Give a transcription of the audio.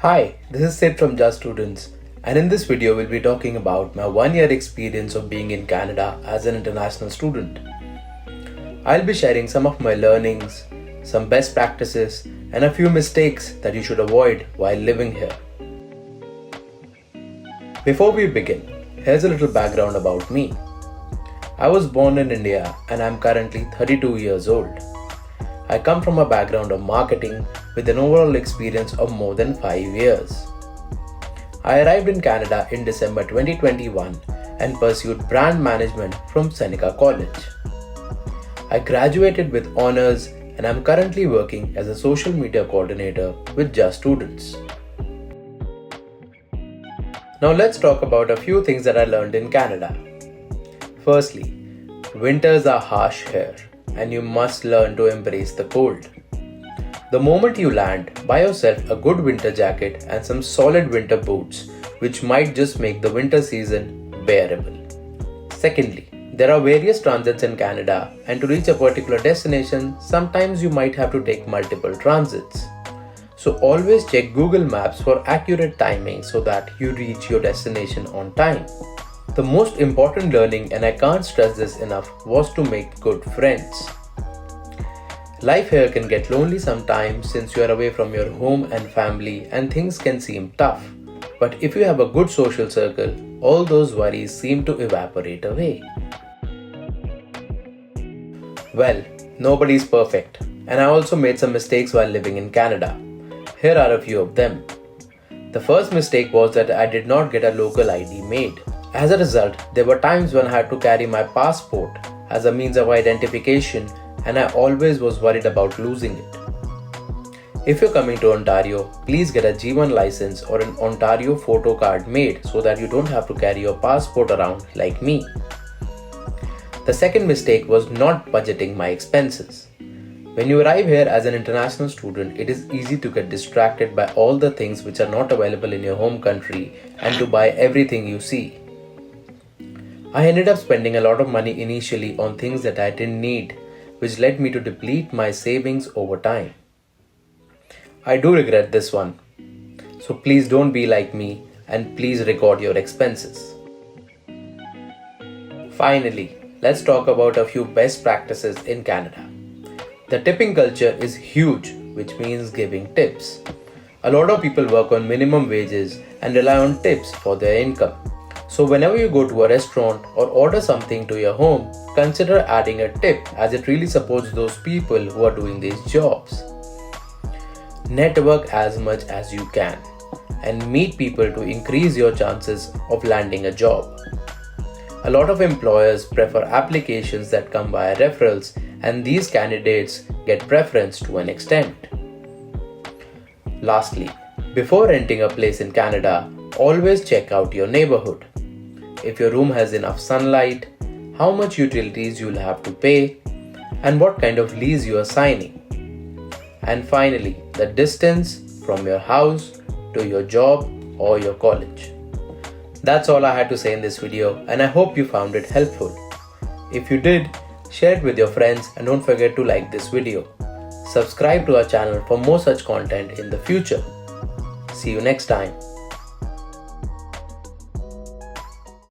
Hi, this is Sid from Just Students, and in this video we'll be talking about my 1 year experience of being in Canada as an international student. I'll be sharing some of my learnings, some best practices, and a few mistakes that you should avoid while living here. Before we begin, here's a little background about me. I was born in India and I'm currently 32 years old. I come from a background of marketing with an overall experience of more than 5 years. I arrived in Canada in December 2021 and pursued brand management from Seneca College. I graduated with honors and I'm currently working as a social media coordinator with Just Students. Now let's talk about a few things that I learned in Canada. Firstly, winters are harsh here and you must learn to embrace the cold. The moment you land, buy yourself a good winter jacket and some solid winter boots, which might just make the winter season bearable. Secondly, there are various transits in Canada, and to reach a particular destination, sometimes you might have to take multiple transits. So always check Google Maps for accurate timing so that you reach your destination on time. The most important learning, and I can't stress this enough, was to make good friends. Life here can get lonely sometimes since you are away from your home and family and things can seem tough. But if you have a good social circle, all those worries seem to evaporate away. Well, nobody's perfect, and I also made some mistakes while living in Canada. Here are a few of them. The first mistake was that I did not get a local ID made. As a result, there were times when I had to carry my passport as a means of identification, and I always was worried about losing it. If you're coming to Ontario, please get a G1 license or an Ontario photo card made so that you don't have to carry your passport around like me. The second mistake was not budgeting my expenses. When you arrive here as an international student, it is easy to get distracted by all the things which are not available in your home country and to buy everything you see. I ended up spending a lot of money initially on things that I didn't need, which led me to deplete my savings over time. I do regret this one. So please don't be like me and please record your expenses. Finally, let's talk about a few best practices in Canada. The tipping culture is huge, which means giving tips. A lot of people work on minimum wages and rely on tips for their income. So whenever you go to a restaurant or order something to your home, consider adding a tip as it really supports those people who are doing these jobs. Network as much as you can and meet people to increase your chances of landing a job. A lot of employers prefer applications that come via referrals, and these candidates get preference to an extent. Lastly, before renting a place in Canada, always check out your neighborhood. If your room has enough sunlight, how much utilities you'll have to pay, and what kind of lease you are signing. And finally, the distance from your house to your job or your college. That's all I had to say in this video, and I hope you found it helpful. If you did, share it with your friends and don't forget to like this video. Subscribe to our channel for more such content in the future. See you next time.